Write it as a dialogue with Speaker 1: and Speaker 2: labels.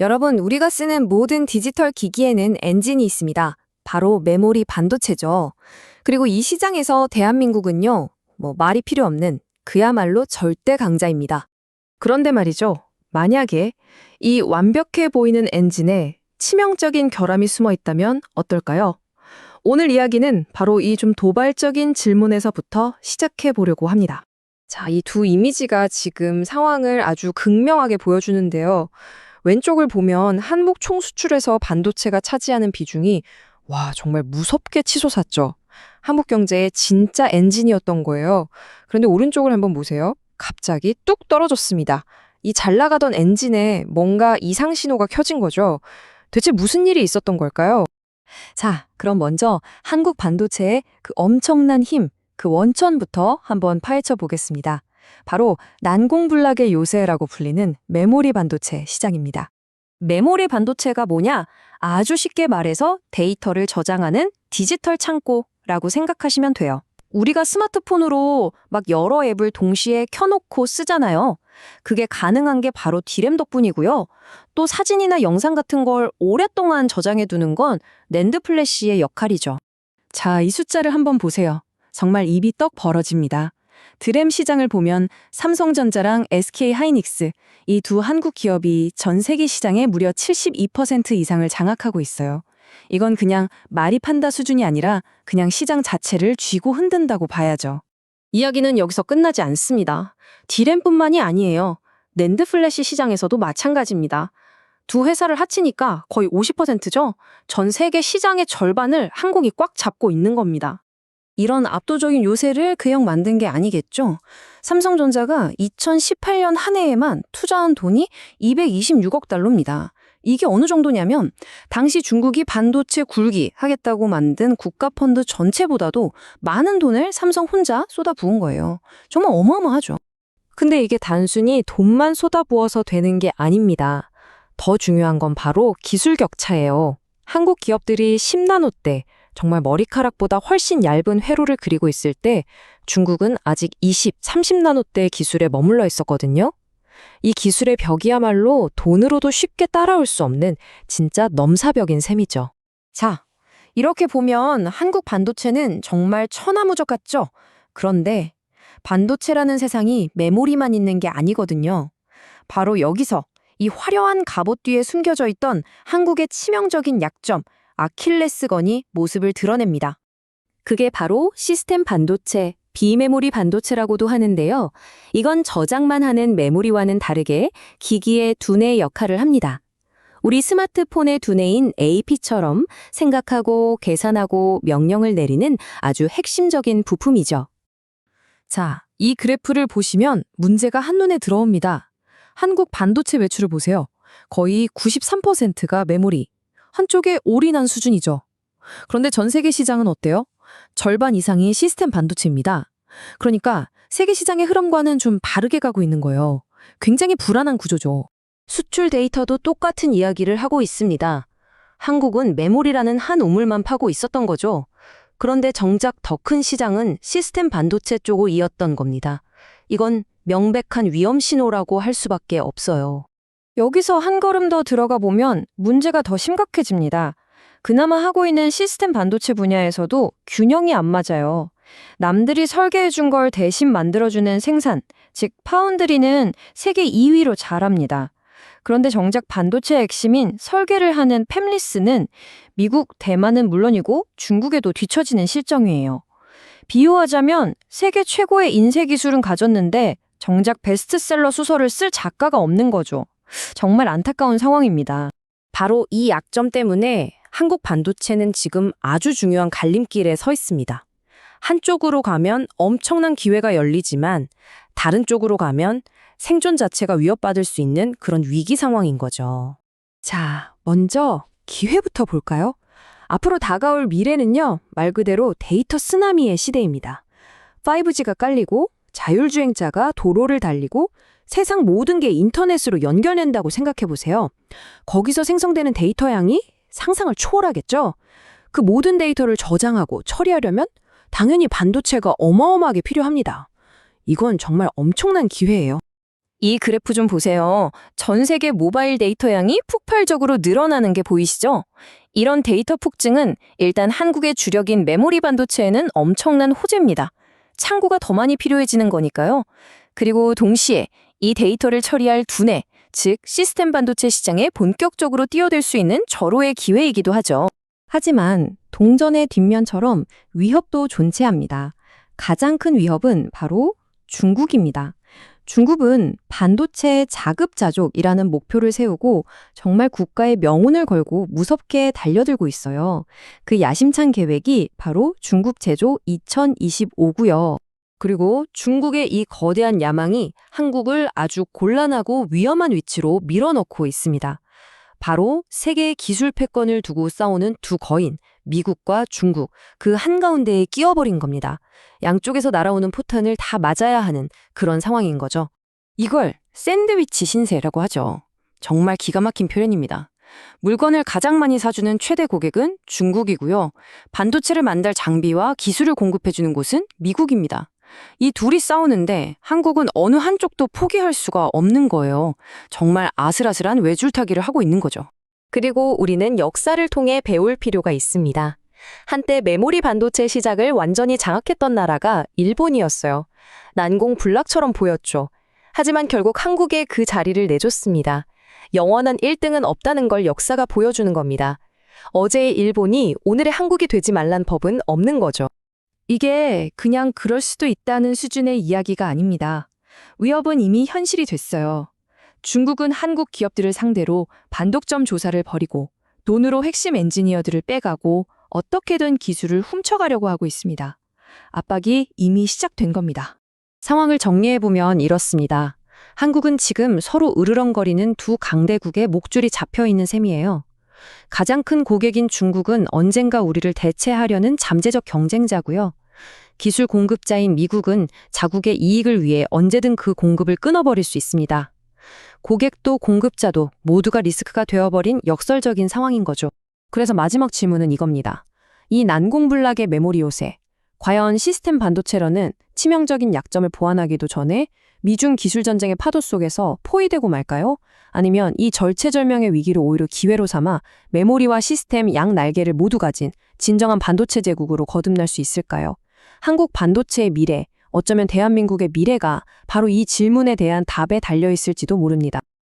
Speaker 1: 여러분, 우리가 쓰는 모든 디지털 기기에는 엔진이 있습니다. 바로 메모리 반도체죠. 그리고 이 시장에서 대한민국은요, 말이 필요 없는 그야말로 절대 강자입니다.
Speaker 2: 그런데 말이죠. 만약에 이 완벽해 보이는 엔진에 치명적인 결함이 숨어 있다면 어떨까요? 오늘 이야기는 바로 이 좀 도발적인 질문에서부터 시작해 보려고 합니다.
Speaker 1: 자, 이 두 이미지가 지금 상황을 아주 극명하게 보여주는데요. 왼쪽을 보면 한국 총수출에서 반도체가 차지하는 비중이 정말 무섭게 치솟았죠. 한국 경제의 진짜 엔진이었던 거예요. 그런데 오른쪽을 한번 보세요. 갑자기 뚝 떨어졌습니다. 이 잘 나가던 엔진에 뭔가 이상 신호가 켜진 거죠. 대체 무슨 일이 있었던 걸까요? 자, 그럼 먼저 한국 반도체의 그 엄청난 힘, 그 원천부터 한번 파헤쳐 보겠습니다. 바로 난공불락의 요새라고 불리는 메모리 반도체 시장입니다. 메모리 반도체가 뭐냐? 아주 쉽게 말해서 데이터를 저장하는 디지털 창고라고 생각하시면 돼요. 우리가 스마트폰으로 막 여러 앱을 동시에 켜놓고 쓰잖아요. 그게 가능한 게 바로 D램 덕분이고요. 또 사진이나 영상 같은 걸 오랫동안 저장해두는 건 낸드 플래시의 역할이죠. 자, 이 숫자를 한번 보세요. 정말 입이 떡 벌어집니다. 드램 시장을 보면 삼성전자랑 SK하이닉스, 이 두 한국 기업이 전 세계 시장의 무려 72% 이상을 장악하고 있어요. 이건 그냥 말이 판다 수준이 아니라 그냥 시장 자체를 쥐고 흔든다고 봐야죠. 이야기는 여기서 끝나지 않습니다. D램뿐만이 아니에요. 낸드 플래시 시장에서도 마찬가지입니다. 두 회사를 합치니까 거의 50%죠? 전 세계 시장의 절반을 한국이 꽉 잡고 있는 겁니다. 이런 압도적인 요새를 그냥 만든 게 아니겠죠? 삼성전자가 2018년 한 해에만 투자한 돈이 226억 달러입니다. 이게 어느 정도냐면 당시 중국이 반도체 굴기 하겠다고 만든 국가펀드 전체보다도 많은 돈을 삼성 혼자 쏟아부은 거예요. 정말 어마어마하죠. 근데 이게 단순히 돈만 쏟아부어서 되는 게 아닙니다. 더 중요한 건 바로 기술 격차예요. 한국 기업들이 10나노대, 정말 머리카락보다 훨씬 얇은 회로를 그리고 있을 때 중국은 아직 20, 30나노대 기술에 머물러 있었거든요. 이 기술의 벽이야말로 돈으로도 쉽게 따라올 수 없는 진짜 넘사벽인 셈이죠. 자, 이렇게 보면 한국 반도체는 정말 천하무적 같죠? 그런데 반도체라는 세상이 메모리만 있는 게 아니거든요. 바로 여기서 이 화려한 갑옷 뒤에 숨겨져 있던 한국의 치명적인 약점, 아킬레스건이 모습을 드러냅니다. 그게 바로 시스템 반도체, 비메모리 반도체라고도 하는데요. 이건 저장만 하는 메모리와는 다르게 기기의 두뇌 역할을 합니다. 우리 스마트폰의 두뇌인 AP처럼 생각하고 계산하고 명령을 내리는 아주 핵심적인 부품이죠. 자, 이 그래프를 보시면 문제가 한눈에 들어옵니다. 한국 반도체 매출을 보세요. 거의 93%가 메모리. 한쪽에 올인한 수준이죠. 그런데 전 세계 시장은 어때요? 절반 이상이 시스템 반도체입니다. 그러니까 세계 시장의 흐름과는 좀 다르게 가고 있는 거예요. 굉장히 불안한 구조죠. 수출 데이터도 똑같은 이야기를 하고 있습니다. 한국은 메모리라는 한 우물만 파고 있었던 거죠. 그런데 정작 더 큰 시장은 시스템 반도체 쪽이었던 겁니다. 이건 명백한 위험 신호라고 할 수밖에 없어요. 여기서 한 걸음 더 들어가 보면 문제가 더 심각해집니다. 그나마 하고 있는 시스템 반도체 분야에서도 균형이 안 맞아요. 남들이 설계해준 걸 대신 만들어주는 생산, 즉 파운드리는 세계 2위로 잘합니다. 그런데 정작 반도체의 핵심인 설계를 하는 팹리스는 미국, 대만은 물론이고 중국에도 뒤처지는 실정이에요. 비유하자면 세계 최고의 인쇄 기술은 가졌는데 정작 베스트셀러 소설을 쓸 작가가 없는 거죠. 정말 안타까운 상황입니다. 바로 이 약점 때문에 한국 반도체는 지금 아주 중요한 갈림길에 서 있습니다. 한쪽으로 가면 엄청난 기회가 열리지만 다른 쪽으로 가면 생존 자체가 위협받을 수 있는 그런 위기 상황인 거죠. 자, 먼저 기회부터 볼까요? 앞으로 다가올 미래는요, 말 그대로 데이터 쓰나미의 시대입니다. 5G가 깔리고 자율주행차가 도로를 달리고 세상 모든 게 인터넷으로 연결된다고 생각해 보세요. 거기서 생성되는 데이터 양이 상상을 초월하겠죠? 그 모든 데이터를 저장하고 처리하려면 당연히 반도체가 어마어마하게 필요합니다. 이건 정말 엄청난 기회예요.
Speaker 3: 이 그래프 좀 보세요. 전 세계 모바일 데이터 양이 폭발적으로 늘어나는 게 보이시죠? 이런 데이터 폭증은 일단 한국의 주력인 메모리 반도체에는 엄청난 호재입니다. 창고가 더 많이 필요해지는 거니까요. 그리고 동시에 이 데이터를 처리할 두뇌, 즉 시스템 반도체 시장에 본격적으로 뛰어들 수 있는 절호의 기회이기도 하죠.
Speaker 1: 하지만 동전의 뒷면처럼 위협도 존재합니다. 가장 큰 위협은 바로 중국입니다. 중국은 반도체 자급자족이라는 목표를 세우고 정말 국가의 명운을 걸고 무섭게 달려들고 있어요. 그 야심찬 계획이 바로 중국 제조 2025고요. 그리고 중국의 이 거대한 야망이 한국을 아주 곤란하고 위험한 위치로 밀어넣고 있습니다. 바로 세계의 기술 패권을 두고 싸우는 두 거인, 미국과 중국, 그 한가운데에 끼어버린 겁니다. 양쪽에서 날아오는 포탄을 다 맞아야 하는 그런 상황인 거죠. 이걸 샌드위치 신세라고 하죠. 정말 기가 막힌 표현입니다. 물건을 가장 많이 사주는 최대 고객은 중국이고요. 반도체를 만들 장비와 기술을 공급해주는 곳은 미국입니다. 이 둘이 싸우는데 한국은 어느 한쪽도 포기할 수가 없는 거예요. 정말 아슬아슬한 외줄타기를 하고 있는 거죠.
Speaker 4: 그리고 우리는 역사를 통해 배울 필요가 있습니다. 한때 메모리 반도체 시작을 완전히 장악했던 나라가 일본이었어요. 난공불락처럼 보였죠. 하지만 결국 한국에 그 자리를 내줬습니다. 영원한 1등은 없다는 걸 역사가 보여주는 겁니다. 어제의 일본이 오늘의 한국이 되지 말란 법은 없는 거죠.
Speaker 2: 이게 그냥 그럴 수도 있다는 수준의 이야기가 아닙니다. 위협은 이미 현실이 됐어요. 중국은 한국 기업들을 상대로 반독점 조사를 벌이고 돈으로 핵심 엔지니어들을 빼가고 어떻게든 기술을 훔쳐가려고 하고 있습니다. 압박이 이미 시작된 겁니다.
Speaker 1: 상황을 정리해보면 이렇습니다. 한국은 지금 서로 으르렁거리는 두 강대국의 목줄이 잡혀있는 셈이에요. 가장 큰 고객인 중국은 언젠가 우리를 대체하려는 잠재적 경쟁자고요. 기술 공급자인 미국은 자국의 이익을 위해 언제든 그 공급을 끊어버릴 수 있습니다. 고객도 공급자도 모두가 리스크가 되어버린 역설적인 상황인 거죠. 그래서 마지막 질문은 이겁니다. 이 난공불락의 메모리 요새, 과연 시스템 반도체로는 치명적인 약점을 보완하기도 전에 미중 기술 전쟁의 파도 속에서 포위되고 말까요? 아니면 이 절체절명의 위기를 오히려 기회로 삼아 메모리와 시스템 양 날개를 모두 가진 진정한 반도체 제국으로 거듭날 수 있을까요? 한국 반도체의 미래, 어쩌면 대한민국의 미래가 바로 이 질문에 대한 답에 달려 있을지도 모릅니다.